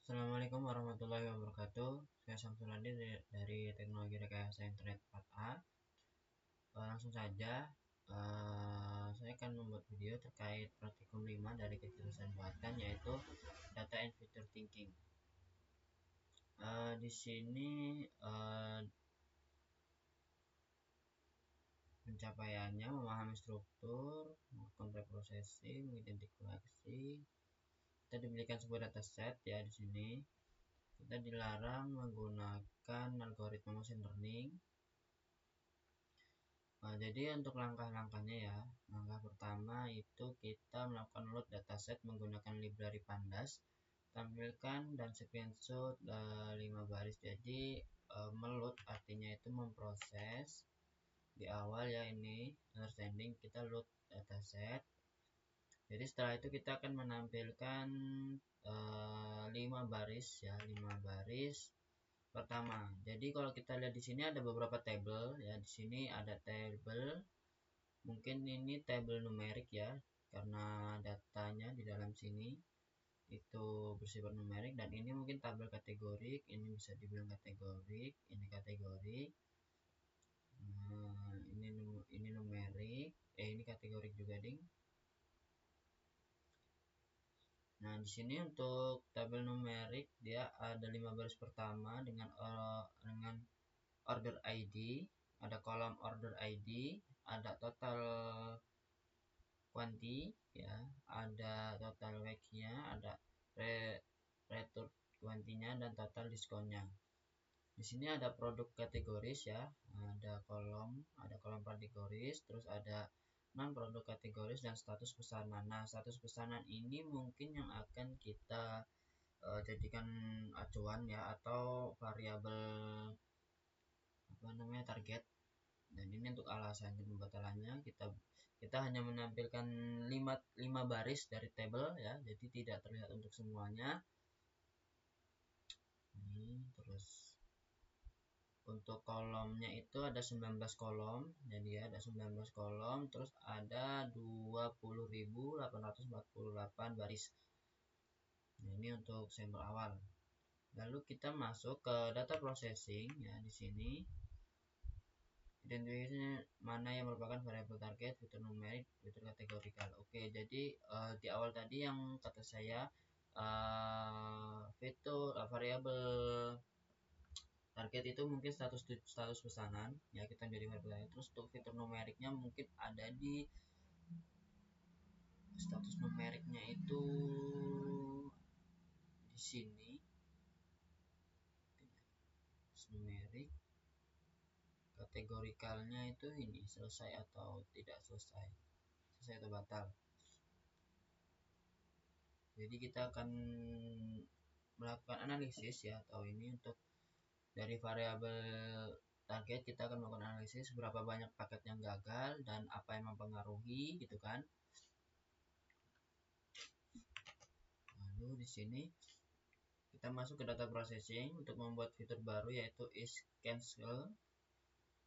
Assalamualaikum warahmatullahi wabarakatuh. Saya Samsul Adi dari Teknologi Rekayasa Internet 4A. Langsung saja, saya akan membuat video terkait praktikum 5 dari kejurusan buatan, yaitu Data and Future Thinking. Di sini pencapaiannya memahami struktur, melakukan preprocessing, mengidentifikasi. Kita diberikan sebuah dataset ya di sini. Kita dilarang menggunakan algoritma machine learning. Jadi untuk langkah-langkahnya ya, langkah pertama itu kita melakukan load dataset menggunakan library pandas, tampilkan dan screenshot 5 baris. Jadi meload artinya itu memproses di awal ya, ini understanding, kita load dataset. Jadi setelah itu kita akan menampilkan 5 baris ya, 5 baris pertama. Jadi kalau kita lihat di sini ada beberapa tabel ya. Di sini ada tabel, mungkin ini tabel numerik ya, karena datanya di dalam sini itu bersifat numerik, dan ini mungkin tabel kategorik, ini bisa dibilang kategorik, ini kategorik. Nah, ini numerik, ini kategorik juga ding. Nah, di sini untuk tabel numerik dia ada 5 baris pertama dengan order ID, ada kolom order ID, ada total quantity ya, ada total week-nya, ada return quantity-nya, dan total diskonnya. Di sini ada produk kategoris ya, ada kolom kategoris, terus ada non produk kategoris dan status pesanan. Nah, status pesanan ini mungkin yang akan kita jadikan acuan ya, atau variabel target. Dan ini untuk alasannya, pembatalannya kita hanya menampilkan 5 baris dari tabel ya, jadi tidak terlihat untuk semuanya. Ini terus untuk kolomnya itu ada 19 kolom, jadi ada 19 kolom, terus ada 20.848 baris. Nah, ini untuk sampel awal. Lalu kita masuk ke data processing ya, di sini identifikasi mana yang merupakan variabel target, fitur numerik, fitur kategorikal. Oke, jadi di awal tadi yang kata saya fitur variabel target itu mungkin status pesanan ya, kita jadi variabel. Terus untuk fitur numeriknya mungkin ada di status numeriknya itu di sini, numerik. Kategorikalnya itu ini selesai atau tidak selesai, selesai atau batal. Jadi kita akan melakukan analisis ya, atau ini untuk dari variabel target kita akan melakukan analisis berapa banyak paket yang gagal dan apa yang mempengaruhi gitu kan. Lalu di sini kita masuk ke data processing untuk membuat fitur baru, yaitu is cancel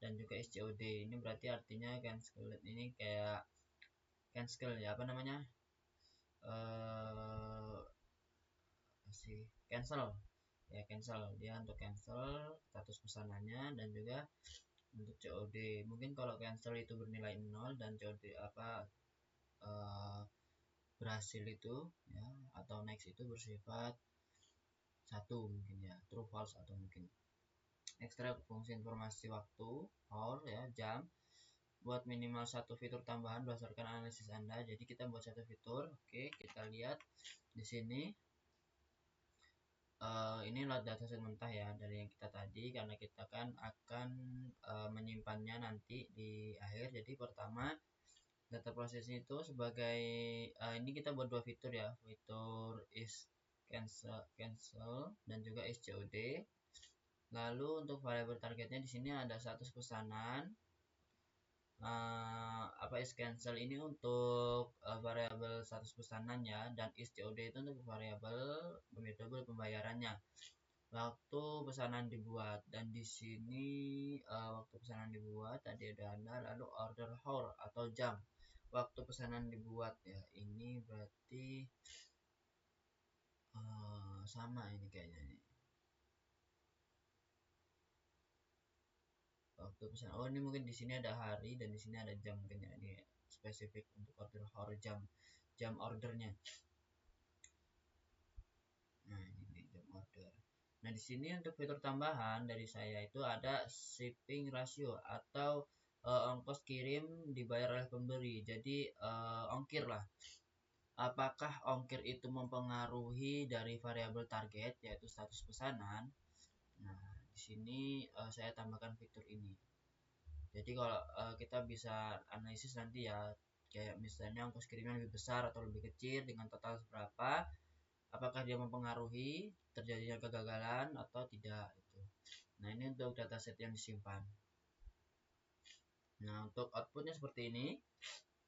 dan juga is COD. Ini berarti artinya cancel ini kayak cancel ya, apa namanya, cancel ya, cancel dia untuk cancel status pesanannya, dan juga untuk COD mungkin kalau cancel itu bernilai 0 dan COD berhasil itu ya, atau next itu bersifat 1 mungkin ya, true false atau mungkin ekstrak fungsi informasi waktu hour ya, jam, buat minimal 1 fitur tambahan berdasarkan analisis Anda. Jadi kita buat 1 fitur. Oke, kita lihat di sini. Ini adalah dataset mentah ya dari yang kita tadi, karena kita kan akan menyimpannya nanti di akhir. Jadi pertama, data processing itu sebagai ini kita buat 2 fitur ya, fitur is cancel dan juga is COD. Lalu untuk variabel targetnya di sini ada status pesanan. Apa is cancel ini untuk variabel status pesanan ya, dan is COD itu untuk variabel metode pembayarannya, waktu pesanan dibuat. Dan di sini waktu pesanan dibuat tadi ada lalu order hour atau jam waktu pesanan dibuat ya, ini berarti sama ini kayaknya nih. Waktu pesan, oh ini mungkin di sini ada hari dan di sini ada jam, mungkin ya, ini spesifik untuk order jam ordernya. Nah ini jam order. Nah di sini untuk fitur tambahan dari saya itu ada shipping ratio atau ongkos kirim dibayar oleh pemberi. Jadi ongkir lah. Apakah ongkir itu mempengaruhi dari variabel target yaitu status pesanan? Nah di sini saya tambahkan fitur ini. Jadi kalau kita bisa analisis nanti ya, kayak misalnya ongkos kirimnya lebih besar atau lebih kecil dengan total berapa, apakah dia mempengaruhi terjadinya kegagalan atau tidak itu. Nah ini untuk dataset yang disimpan. Nah untuk outputnya seperti ini.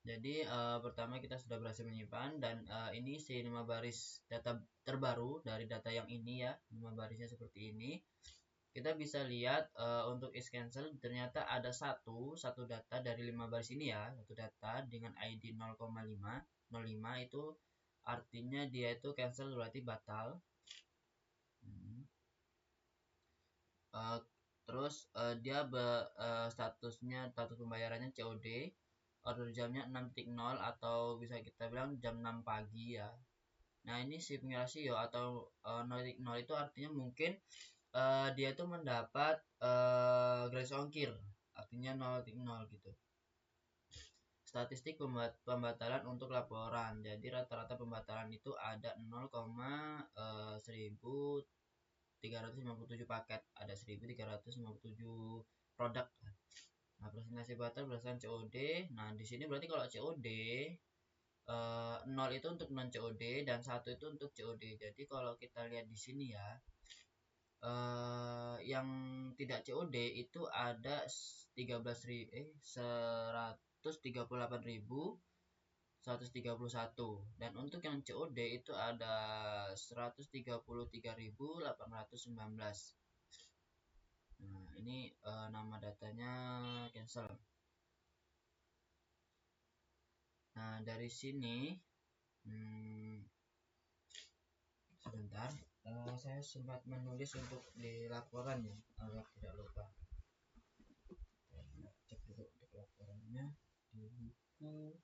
Jadi pertama kita sudah berhasil menyimpan dan ini si 5 baris data terbaru dari data yang ini ya, 5 barisnya seperti ini. Kita bisa lihat untuk is cancel ternyata ada satu data dari 5 baris ini ya, satu data dengan ID 0,505 itu artinya dia itu cancel berarti batal. Terus dia statusnya, status pembayarannya COD, order jamnya 6.0 atau bisa kita bilang jam 6 pagi ya. Nah ini shipping ratio atau 0.0 itu artinya mungkin dia itu mendapat gratis ongkir, artinya 0.0 gitu. Statistik pembatalan untuk laporan, jadi rata-rata pembatalan itu ada 0,1357 paket, ada 1357 produk. Nah presentasi batal berdasarkan COD. Nah di sini berarti kalau COD 0 itu untuk non COD dan 1 itu untuk COD. Jadi kalau kita lihat di sini ya, yang tidak COD itu ada 138.131 dan untuk yang COD itu ada 133.819. Nah ini nama datanya cancel. Nah dari sini sebentar, saya sempat menulis untuk di laporan ya, agar tidak lupa. Cek dulu untuk laporannya di buku.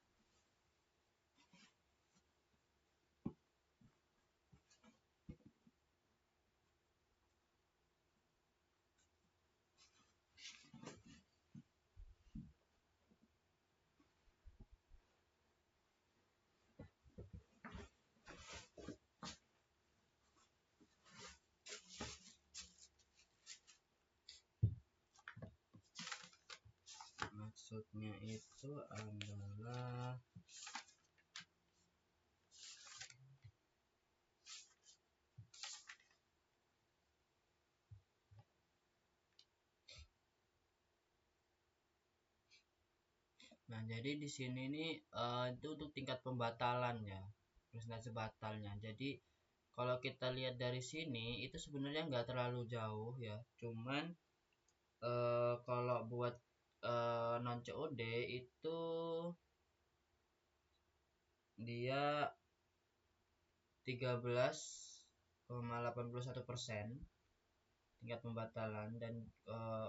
Maksudnya itu adalah nah jadi di sini nih itu untuk tingkat pembatalan ya, presentasi batalnya. Jadi kalau kita lihat dari sini itu sebenarnya nggak terlalu jauh ya, cuman kalau buat non COD itu dia 13,81% tingkat pembatalan dan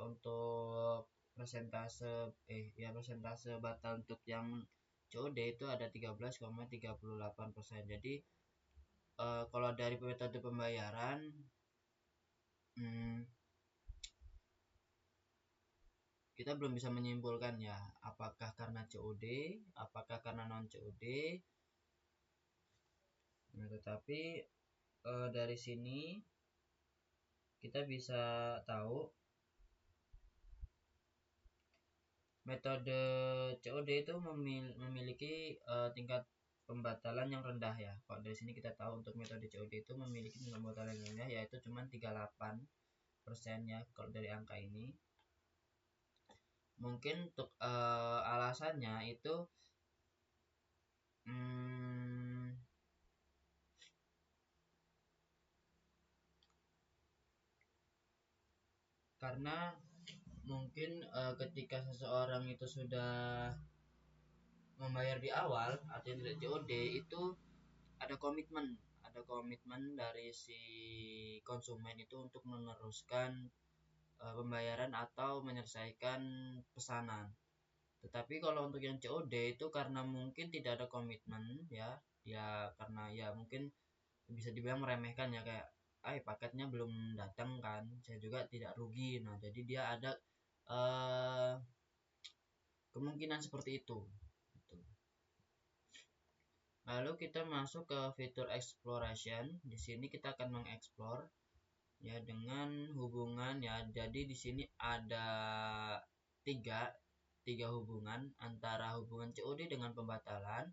untuk persentase batal untuk yang COD itu ada 13,38%. Jadi kalau dari metode pembayaran kita belum bisa menyimpulkan ya, apakah karena COD, apakah karena non COD. Nah, tetapi dari sini kita bisa tahu metode COD itu memiliki tingkat pembatalan yang rendah ya. Kalau dari sini kita tahu untuk metode COD itu memiliki tingkat pembatalan yang rendah, yaitu cuma 38% ya kalau dari angka ini. Mungkin untuk alasannya itu karena mungkin ketika seseorang itu sudah membayar di awal artinya tidak COD, itu ada ada komitmen dari si konsumen itu untuk meneruskan pembayaran atau menyelesaikan pesanan. Tetapi kalau untuk yang COD itu karena mungkin tidak ada komitmen ya, dia karena ya mungkin bisa dibilang meremehkan ya, kayak paketnya belum datang kan, saya juga tidak rugi. Nah, jadi dia ada eh, kemungkinan seperti itu gitu. Lalu kita masuk ke fitur exploration. Di sini kita akan mengeksplor ya dengan hubungan ya. Jadi di sini ada tiga hubungan antara hubungan COD dengan pembatalan.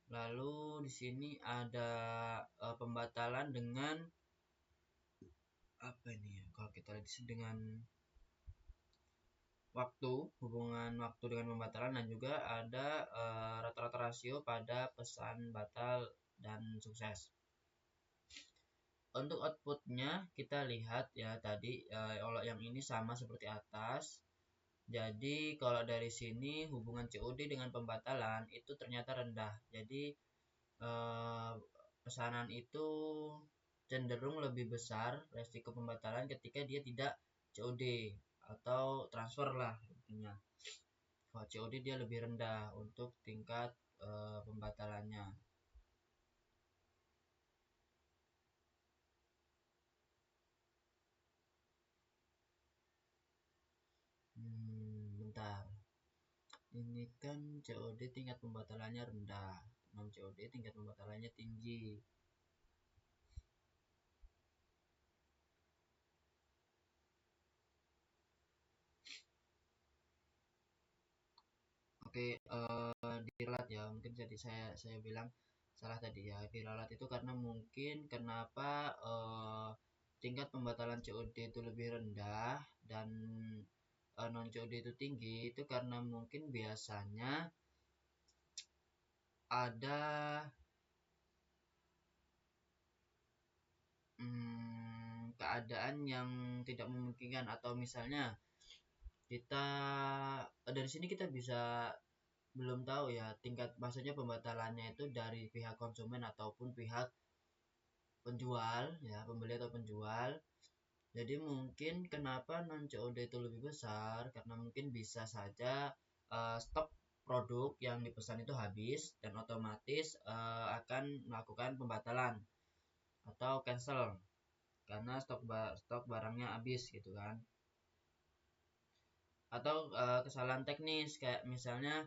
Lalu di sini ada pembatalan dengan apa ini ya? Kalau kita lihat dengan waktu, hubungan waktu dengan pembatalan, dan juga ada rata-rata rasio pada pesan batal dan sukses. Untuk outputnya kita lihat ya tadi, kalau yang ini sama seperti atas. Jadi kalau dari sini hubungan COD dengan pembatalan itu ternyata rendah. Jadi pesanan itu cenderung lebih besar resiko pembatalan ketika dia tidak COD atau transfer lah intinya. Kalau COD dia lebih rendah untuk tingkat pembatalannya. Bentar. Ini kan COD tingkat pembatalannya rendah, non COD tingkat pembatalannya tinggi. Oke, diralat ya. Mungkin jadi saya bilang salah tadi ya. Diralat itu karena mungkin kenapa tingkat pembatalan COD itu lebih rendah dan non COD itu tinggi, itu karena mungkin biasanya ada keadaan yang tidak memungkinkan, atau misalnya kita dari sini kita bisa belum tahu ya tingkat, maksudnya pembatalannya itu dari pihak konsumen ataupun pihak penjual ya, pembeli atau penjual. Jadi mungkin kenapa non COD itu lebih besar karena mungkin bisa saja stok produk yang dipesan itu habis dan otomatis akan melakukan pembatalan atau cancel karena stok barangnya habis gitu kan. Atau kesalahan teknis kayak misalnya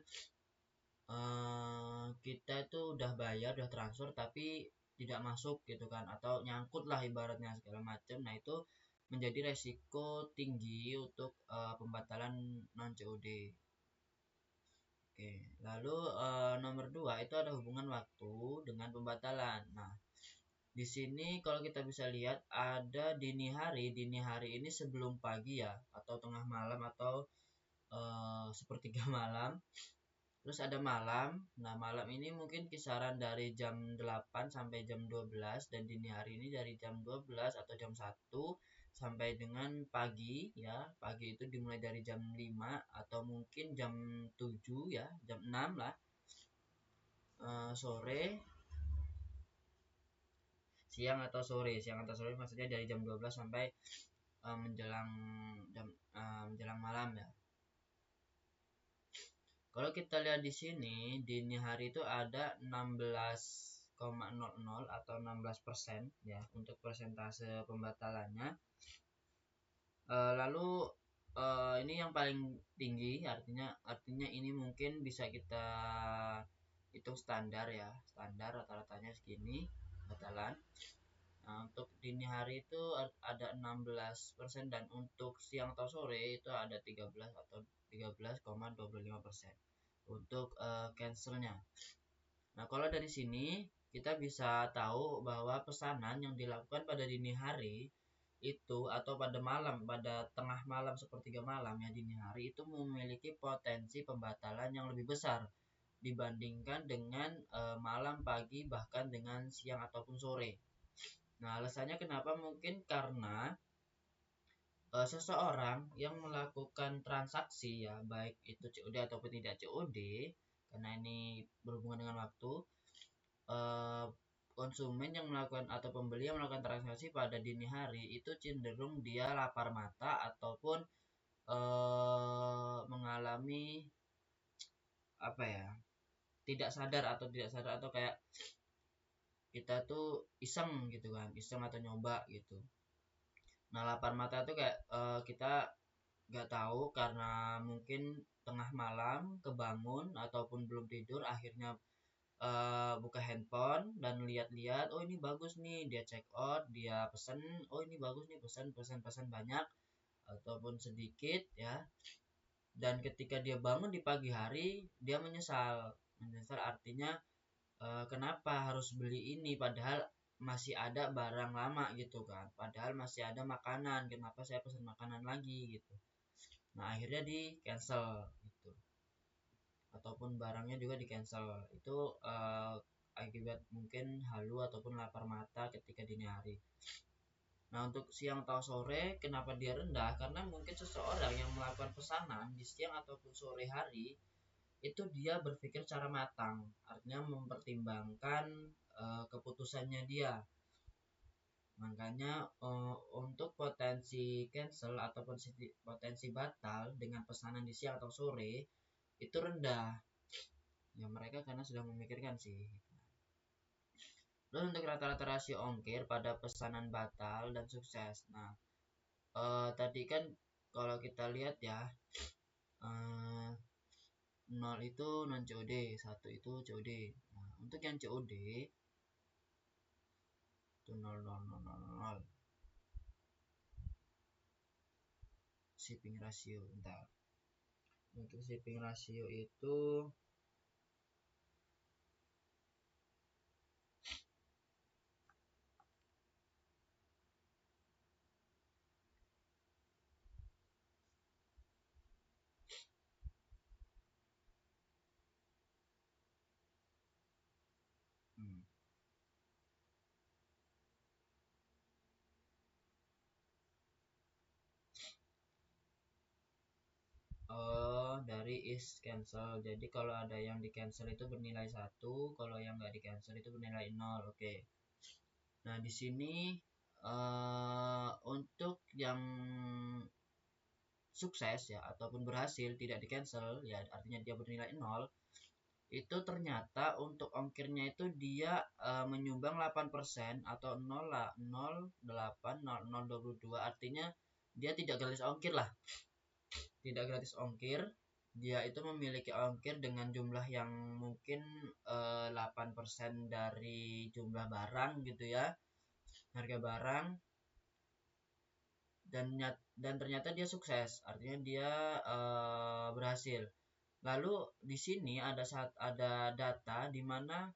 kita itu udah bayar, udah transfer tapi tidak masuk gitu kan, atau nyangkut lah ibaratnya segala macam. Nah, itu menjadi resiko tinggi untuk pembatalan non COD. Oke, lalu nomor 2 itu ada hubungan waktu dengan pembatalan. Nah, di sini kalau kita bisa lihat ada dini hari. Dini hari ini sebelum pagi ya, atau tengah malam, atau sepertiga malam. Terus ada malam. Nah, malam ini mungkin kisaran dari jam 8 sampai jam 12, dan dini hari ini dari jam 12 atau jam 1 sampai dengan pagi ya. Pagi itu dimulai dari jam 5 atau mungkin jam 7 ya, jam 6 lah. Sore, siang atau sore. Siang atau sore maksudnya dari jam 12 sampai menjelang menjelang malam ya. Kalau kita lihat di sini, dini hari itu ada 16,00 atau 16% ya untuk persentase pembatalannya. Lalu ini yang paling tinggi, artinya ini mungkin bisa kita hitung standar ya. Standar rata-ratanya segini pembatalan. Nah, untuk dini hari itu ada 16%, dan untuk siang atau sore itu ada 13 atau 13,25% untuk cancelnya. Nah, kalau dari sini kita bisa tahu bahwa pesanan yang dilakukan pada dini hari itu, atau pada malam, pada tengah malam sepertiga malam ya, dini hari itu memiliki potensi pembatalan yang lebih besar dibandingkan dengan malam, pagi, bahkan dengan siang ataupun sore. Nah, alasannya kenapa? Mungkin karena seseorang yang melakukan transaksi ya, baik itu COD ataupun tidak COD, karena ini berhubungan dengan waktu, konsumen yang melakukan atau pembeli yang melakukan transaksi pada dini hari itu cenderung dia lapar mata ataupun mengalami apa ya, tidak sadar atau kayak kita tuh iseng gitu kan, iseng atau nyoba gitu. Nah, lapar mata tuh kayak kita nggak tahu karena mungkin tengah malam kebangun ataupun belum tidur, akhirnya buka handphone dan lihat-lihat, oh ini bagus nih, dia check out, dia pesen, oh ini bagus nih, pesan pesan pesan banyak ataupun sedikit ya. Dan ketika dia bangun di pagi hari, dia menyesal artinya kenapa harus beli ini padahal masih ada barang lama gitu kan, padahal masih ada makanan, kenapa saya pesan makanan lagi gitu. Nah, akhirnya di cancel gitu, ataupun barangnya juga di cancel. Itu akibat mungkin halu ataupun lapar mata ketika dini hari. Nah, untuk siang atau sore kenapa dia rendah, karena mungkin seseorang yang melakukan pesanan di siang ataupun sore hari itu dia berpikir secara matang, artinya mempertimbangkan keputusannya dia. Makanya untuk potensi cancel ataupun potensi batal dengan pesanan di siang atau sore itu rendah. Ya mereka karena sudah memikirkan sih. Lalu untuk rata-rata rasio ongkir pada pesanan batal dan sukses. Nah, tadi kan kalau kita lihat ya, 0 itu non COD, 1 itu COD. Nah, untuk yang COD itu 0,0000. Shipping ratio, bentar. Untuk shipping ratio itu hmm, dari is cancel. Jadi kalau ada yang di cancel itu bernilai 1, kalau yang nggak di cancel itu bernilai 0. Oke. Nah, di sini untuk yang sukses ya ataupun berhasil tidak di cancel ya, artinya dia bernilai 0, itu ternyata untuk ongkirnya itu dia menyumbang 8% atau 0,080022, artinya dia tidak gratis ongkir lah. Tidak gratis ongkir, dia itu memiliki ongkir dengan jumlah yang mungkin 8% dari jumlah barang gitu ya, harga barang, dan ternyata dia sukses, artinya dia berhasil. Lalu di sini ada data di mana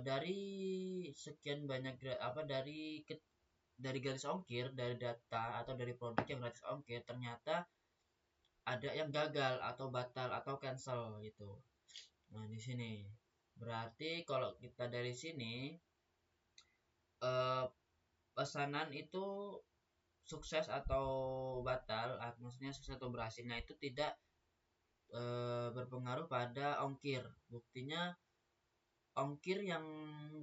dari sekian banyak dari garis ongkir, dari data atau dari produk yang gratis ongkir, ternyata ada yang gagal atau batal atau cancel gitu. Nah, di sini berarti kalau kita dari sini pesanan itu sukses atau batal, maksudnya sukses atau berhasilnya itu tidak berpengaruh pada ongkir. Buktinya ongkir yang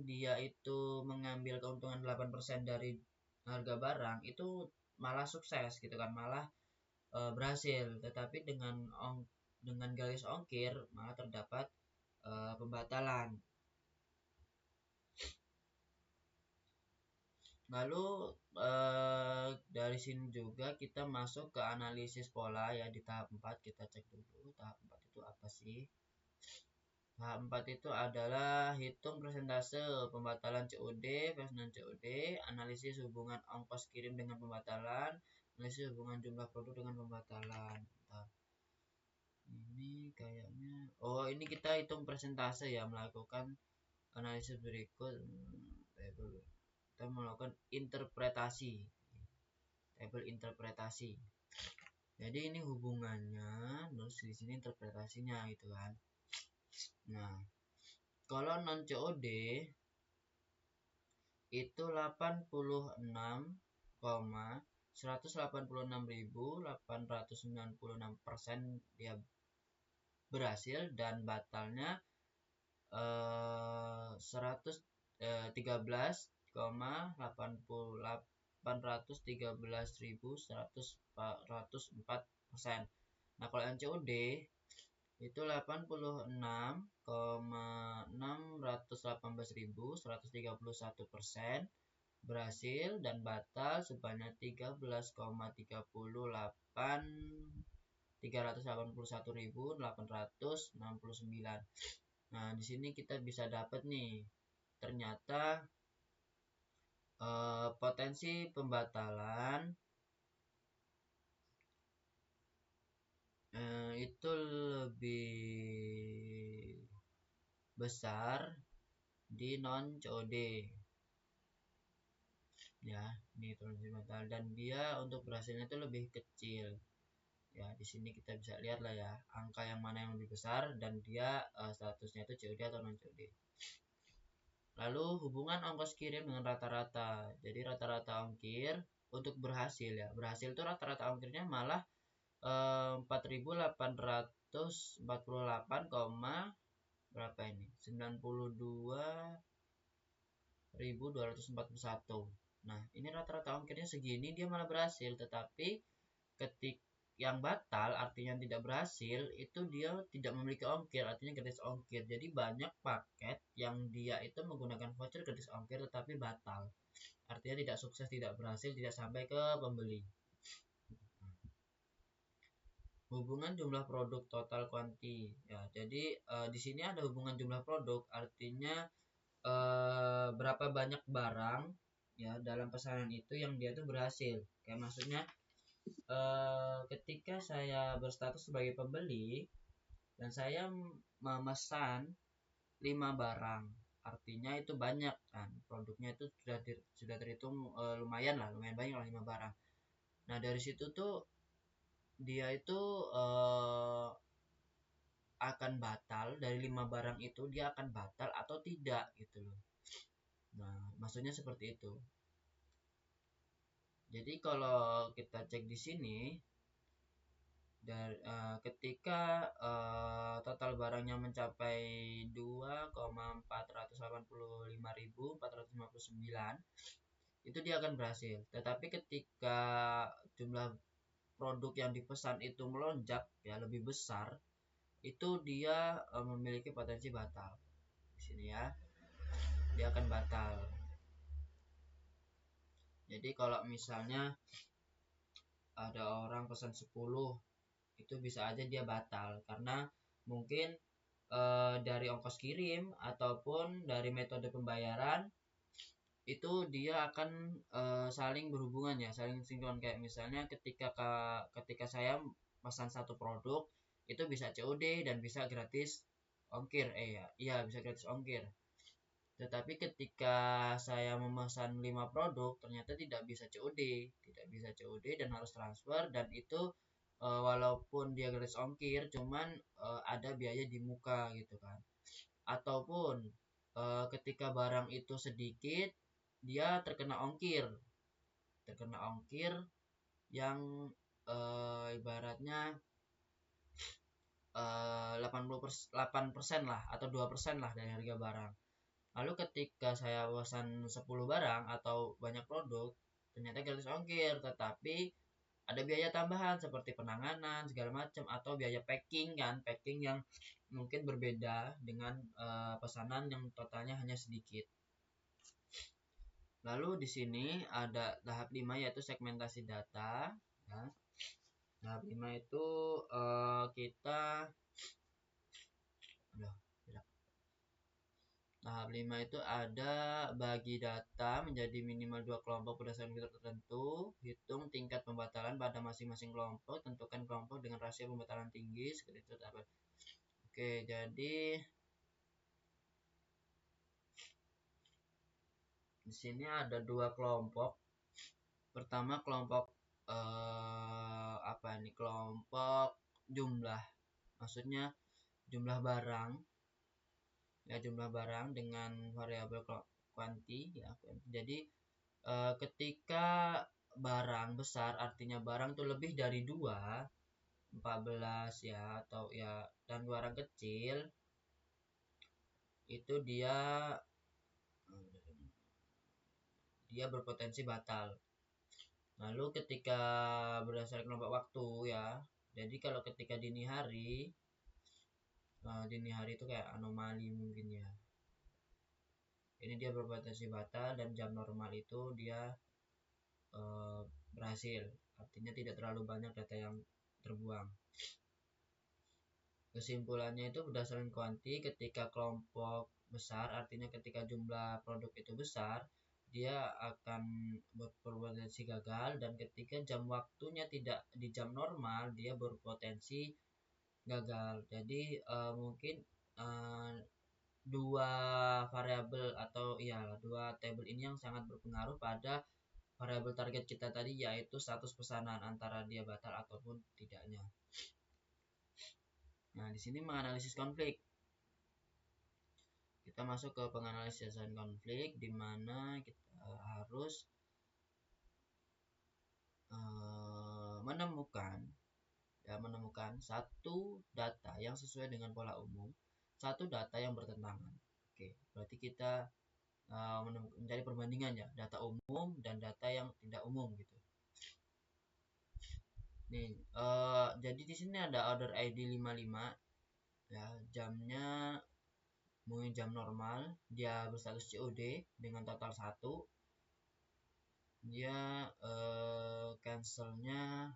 dia itu mengambil keuntungan 8% dari harga barang itu malah sukses gitu kan, malah berhasil. Tetapi dengan garis ongkir malah terdapat pembatalan. Lalu dari sini juga kita masuk ke analisis pola ya di tahap 4. Kita cek dulu tahap 4 itu apa sih. Tahap 4 itu adalah hitung persentase pembatalan COD versus non COD, analisis hubungan ongkos kirim dengan pembatalan, analisis hubungan jumlah produk dengan pembatalan. Bentar. Ini kayaknya, oh ini kita hitung persentase ya, melakukan analisis berikut. Kita melakukan tabel interpretasi. Jadi ini hubungannya, terus di sini interpretasinya gitu kan. Nah, kalau non COD itu 86,186.896% dia berhasil dan batalnya 100 13,813.104%. Nah, kalau yang COD itu 86,618.131% berhasil dan batal sebanyak 13,381.869. Nah, di sini kita bisa dapat nih, ternyata potensi pembatalan itu lebih besar di non COD ya. Ini potensi batal dan dia untuk berhasilnya itu lebih kecil ya. Di sini kita bisa lihat lah ya, angka yang mana yang lebih besar dan dia statusnya itu COD atau non COD. Lalu hubungan ongkos kirim dengan rata-rata. Jadi rata-rata ongkir untuk berhasil ya, berhasil itu rata-rata ongkirnya malah 4.848, berapa ini, 92.241. Nah, ini rata-rata ongkirnya segini, dia malah berhasil. Tetapi ketika yang batal, artinya tidak berhasil, itu dia tidak memiliki ongkir, artinya gratis ongkir. Jadi banyak paket yang dia itu menggunakan voucher gratis ongkir tetapi batal, artinya tidak sukses, tidak berhasil, tidak sampai ke pembeli. Hubungan jumlah produk total kuanti ya. Jadi di sini ada hubungan jumlah produk, artinya berapa banyak barang ya dalam pesanan itu yang dia tuh berhasil. Kayak maksudnya ketika saya berstatus sebagai pembeli dan saya memesan 5 barang, artinya itu banyak kan, produknya itu sudah terhitung lumayan banyak lah 5 barang. Nah, dari situ tuh dia itu akan batal, dari 5 barang itu dia akan batal atau tidak gitu loh. Nah, maksudnya seperti itu. Jadi kalau kita cek di sini ketika total barangnya mencapai 2,485.459 itu dia akan berhasil. Tetapi ketika jumlah produk yang dipesan itu melonjak ya, lebih besar, itu dia memiliki potensi batal. Di sini ya, dia akan batal. Jadi kalau misalnya ada orang pesan 10, itu bisa aja dia batal karena mungkin dari ongkos kirim ataupun dari metode pembayaran itu dia akan saling berhubungan ya, saling sinkron. Kayak misalnya ketika saya pesan satu produk itu bisa COD dan bisa gratis ongkir, iya bisa gratis ongkir. Tetapi ketika saya memesan 5 produk ternyata tidak bisa COD dan harus transfer, dan itu walaupun dia gratis ongkir cuman ada biaya di muka gitu kan. Ataupun ketika barang itu sedikit dia terkena ongkir yang ibaratnya 8% lah atau 2% lah dari harga barang. Lalu ketika saya pesan 10 barang atau banyak produk ternyata gratis ongkir, tetapi ada biaya tambahan seperti penanganan segala macam atau biaya packing yang mungkin berbeda dengan pesanan yang totalnya hanya sedikit. Lalu di sini ada tahap 5 yaitu segmentasi data ya. Tahap 5 itu tahap 5 itu ada bagi data menjadi minimal 2 kelompok berdasarkan fitur tertentu, hitung tingkat pembatalan pada masing-masing kelompok, tentukan kelompok dengan rasio pembatalan tinggi seperti itu. Oke, jadi di sini ada 2 kelompok. Pertama kelompok kelompok jumlah, maksudnya jumlah barang ya, jumlah barang dengan variabel kuanti ya. Jadi ketika barang besar artinya barang itu lebih dari 2, 14 ya, atau ya, dan barang kecil itu dia dia berpotensi batal. Lalu ketika berdasarkan kelompok waktu ya, jadi kalau ketika dini hari itu kayak anomali mungkin ya, ini dia berpotensi batal, dan jam normal itu dia berhasil, artinya tidak terlalu banyak data yang terbuang. Kesimpulannya itu berdasarkan kuanti, ketika kelompok besar artinya ketika jumlah produk itu besar, dia akan berpotensi gagal, dan ketika jam waktunya tidak di jam normal, dia berpotensi gagal. Jadi mungkin dua variabel atau ya dua tabel ini yang sangat berpengaruh pada variabel target kita tadi, yaitu status pesanan antara dia batal ataupun tidaknya. Nah, di sini menganalisis konflik. Kita masuk ke penganalisan konflik, di mana kita harus menemukan satu data yang sesuai dengan pola umum, satu data yang bertentangan. Oke, berarti kita mencari perbandingan ya, data umum dan data yang tidak umum gitu. Nih, jadi di sini ada order ID 55 ya, jamnya mungkin jam normal, dia berstatus COD dengan total 1. Dia cancelnya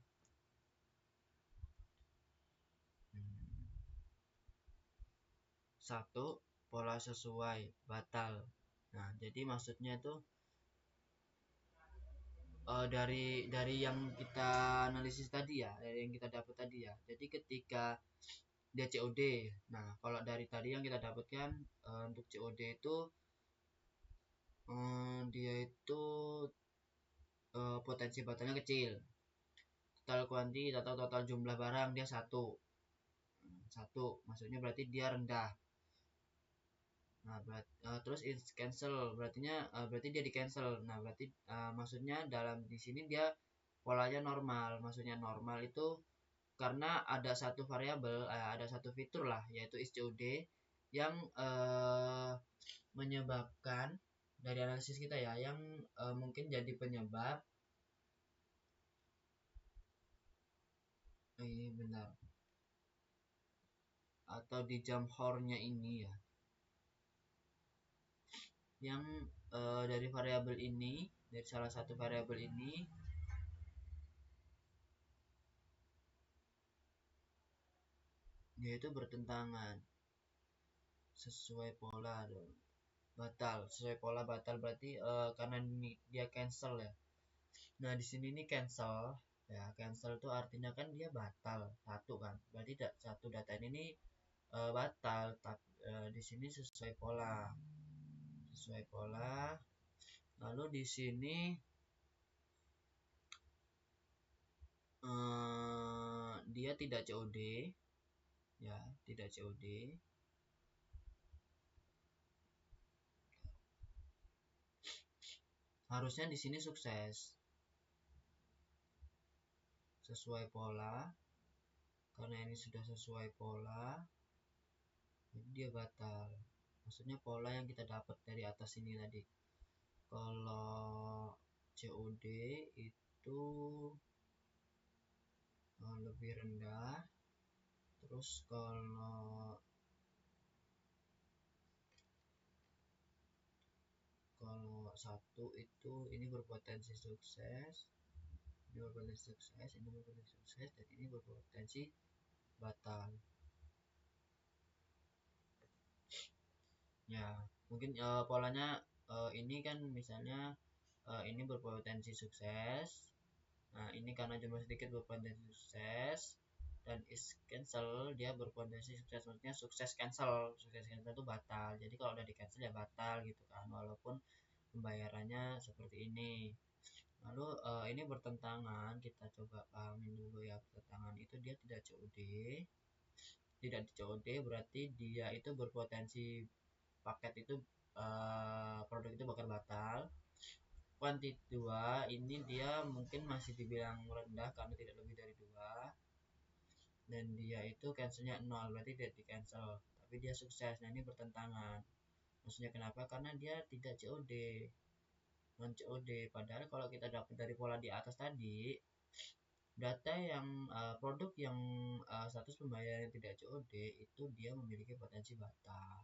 satu, pola sesuai batal. Nah, jadi maksudnya itu dari yang kita analisis tadi ya, dari yang kita dapat tadi ya. Jadi ketika dia COD, nah kalau dari tadi yang kita dapatkan untuk COD itu dia itu potensi batalnya kecil. Total kuanti atau total jumlah barang dia satu, maksudnya berarti dia rendah. Nah, terus is cancel, berarti dia di cancel. Nah, berarti maksudnya dalam di sini dia polanya normal. Maksudnya normal itu karena ada satu variabel, ada satu fitur lah, yaitu isCOD yang menyebabkan dari analisis kita ya, yang mungkin jadi penyebab ini benar, atau di jam hornya ini ya, yang dari variabel ini, dari salah satu variabel ini yaitu bertentangan sesuai pola dong. Batal sesuai pola batal berarti karena ini dia cancel ya. Nah, di sini ini cancel ya, cancel itu artinya kan dia batal satu kan, berarti satu data ini batal, tapi di sini sesuai pola. Lalu di sini dia tidak COD ya, tidak COD. Harusnya di sini sukses sesuai pola, karena ini sudah sesuai pola jadi dia batal. Maksudnya pola yang kita dapat dari atas ini tadi. Kalau COD itu lebih rendah, terus kalau satu itu ini berpotensi sukses, ini berpotensi sukses, dan ini berpotensi batal ya. Mungkin polanya ini kan misalnya ini berpotensi sukses, nah ini karena jumlah sedikit berpotensi sukses, dan is cancel dia berpotensi sukses, maksudnya sukses cancel itu batal. Jadi kalau udah di cancel ya batal gitu kan, walaupun pembayarannya seperti ini. Lalu ini bertentangan, kita coba pahamin dulu ya. Bertentangan itu dia tidak COD, berarti dia itu berpotensi paket itu produk itu bakal batal. Kuanti 2 ini dia mungkin masih dibilang rendah karena tidak lebih dari 2, dan dia itu cancelnya 0, berarti tidak di cancel tapi dia sukses. Nah, ini bertentangan, maksudnya kenapa? Karena dia tidak COD. non COD. Padahal kalau kita dapat dari pola di atas tadi, data yang produk yang status pembayaran tidak COD itu dia memiliki potensi batal.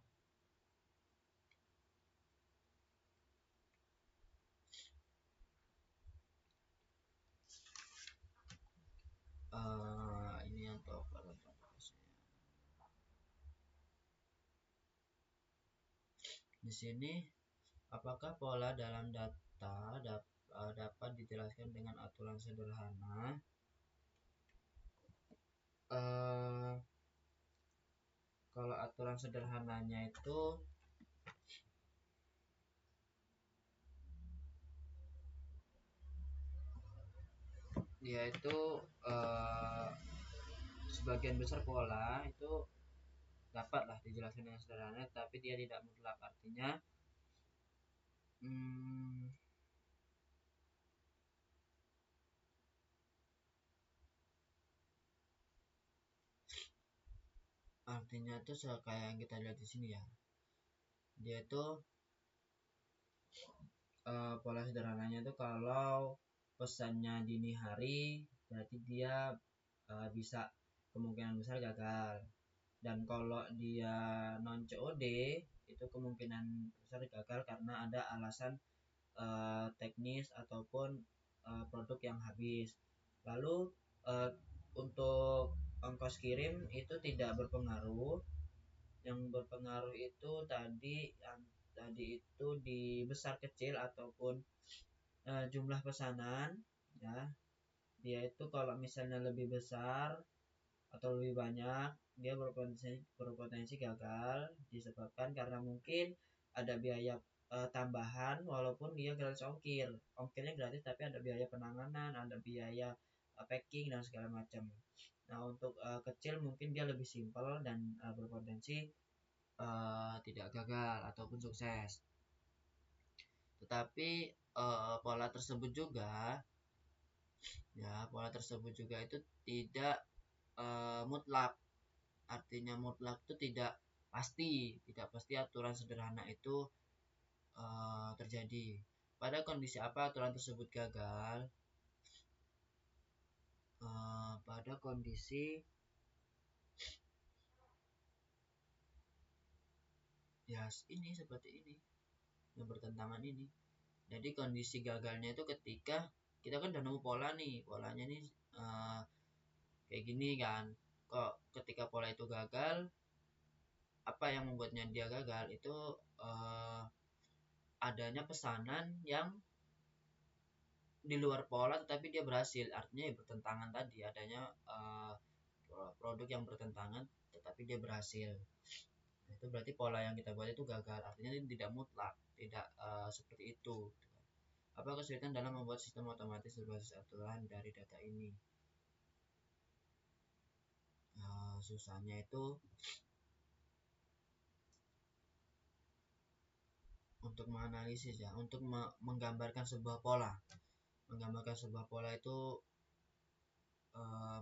Ini untuk di sini, apakah pola dalam data dapat dijelaskan dengan aturan sederhana? Kalau aturan sederhananya itu dia itu sebagian besar pola itu dapatlah dijelaskan dengan sederhana, tapi dia tidak mutlak. Artinya artinya itu kayak yang kita lihat di sini ya, dia itu pola sederhananya itu kalau pesannya dini hari berarti dia bisa kemungkinan besar gagal, dan kalau dia non COD itu kemungkinan besar gagal karena ada alasan teknis ataupun produk yang habis. Lalu untuk ongkos kirim itu tidak berpengaruh. Yang berpengaruh itu tadi itu di besar kecil ataupun jumlah pesanan ya. Dia itu kalau misalnya lebih besar atau lebih banyak, dia berpotensi gagal disebabkan karena mungkin ada biaya tambahan walaupun dia gratis ongkirnya gratis, tapi ada biaya penanganan, ada biaya packing dan segala macam. Nah, untuk kecil mungkin dia lebih simpel dan berpotensi tidak gagal ataupun sukses. Tetapi pola tersebut juga itu tidak mutlak. Artinya mutlak itu tidak pasti aturan sederhana itu terjadi. Pada kondisi apa aturan tersebut gagal? Pada kondisi ya ini seperti ini, yang bertentangan ini. Jadi kondisi gagalnya itu ketika kita kan udah nemu pola nih, polanya nih kayak gini kan. Kok ketika pola itu gagal, apa yang membuatnya dia gagal itu adanya pesanan yang di luar pola tetapi dia berhasil. Artinya ya bertentangan tadi, adanya produk yang bertentangan tetapi dia berhasil. Nah, itu berarti pola yang kita buat itu gagal. Artinya ini tidak mutlak, tidak seperti itu. Apa kesulitan dalam membuat sistem otomatis berbasis aturan dari data ini? Susahnya itu untuk menganalisis ya, untuk menggambarkan sebuah pola. Menggambarkan sebuah pola itu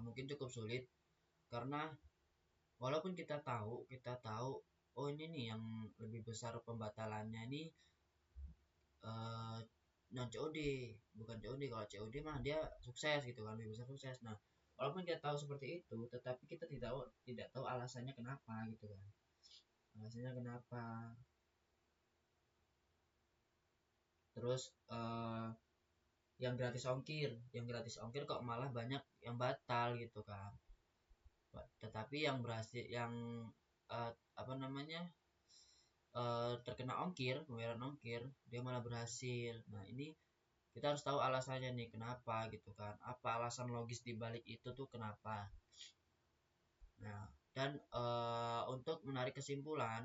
mungkin cukup sulit karena walaupun kita tahu oh ini nih yang lebih besar pembatalannya ini non COD bukan COD. Kalau COD mah dia sukses gitu kan, lebih besar sukses. Nah, walaupun kita tahu seperti itu tetapi kita tidak tahu alasannya kenapa gitu kan, alasannya kenapa. Terus yang gratis ongkir kok malah banyak yang batal gitu kan. Tetapi yang berhasil yang terkena pembayaran ongkir dia malah berhasil. Nah, ini kita harus tahu alasannya nih kenapa gitu kan, apa alasan logis di balik itu tuh kenapa. Nah, dan untuk menarik kesimpulan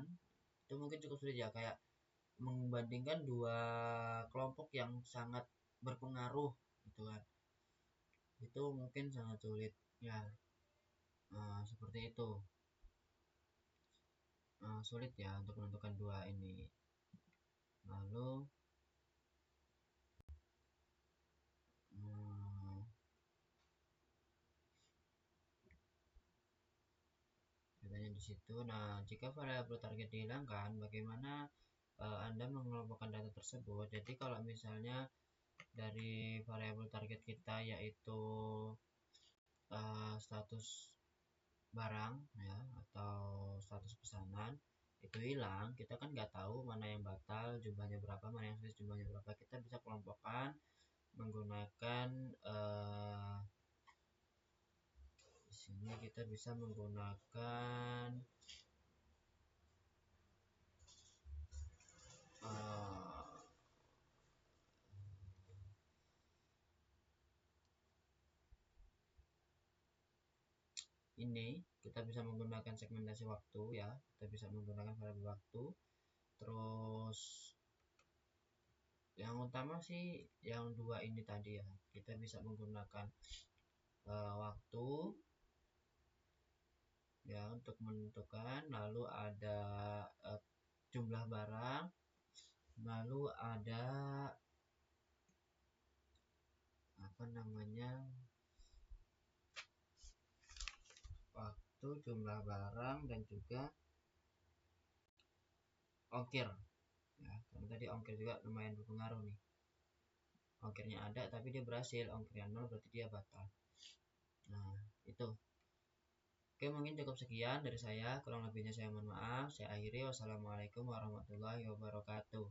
itu mungkin cukup sulit ya, kayak membandingkan dua kelompok yang sangat berpengaruh gitu kan, itu mungkin sangat sulit ya. Seperti itu, sulit ya untuk menentukan dua ini. Lalu katanya di situ. Nah, jika variabel target dihilangkan, bagaimana Anda mengelompokkan data tersebut. Jadi kalau misalnya dari variabel target kita yaitu status barang ya atau status pesanan itu hilang, kita kan nggak tahu mana yang batal jumlahnya berapa, mana yang sukses jumlahnya berapa. Kita bisa kelompokkan menggunakan di sini kita bisa menggunakan ini kita bisa menggunakan segmentasi waktu ya, kita bisa menggunakan variabel waktu. Terus yang utama sih yang dua ini tadi ya, kita bisa menggunakan waktu ya untuk menentukan, lalu ada jumlah barang, lalu ada apa namanya, waktu, jumlah barang, dan juga ongkir ya, karena tadi ongkir juga lumayan berpengaruh nih. Ongkirnya ada tapi dia berhasil, ongkirnya 0 berarti dia batal. Nah itu. Oke, mungkin cukup sekian dari saya, kurang lebihnya saya mohon maaf. Saya akhiri, wassalamualaikum warahmatullahi wabarakatuh.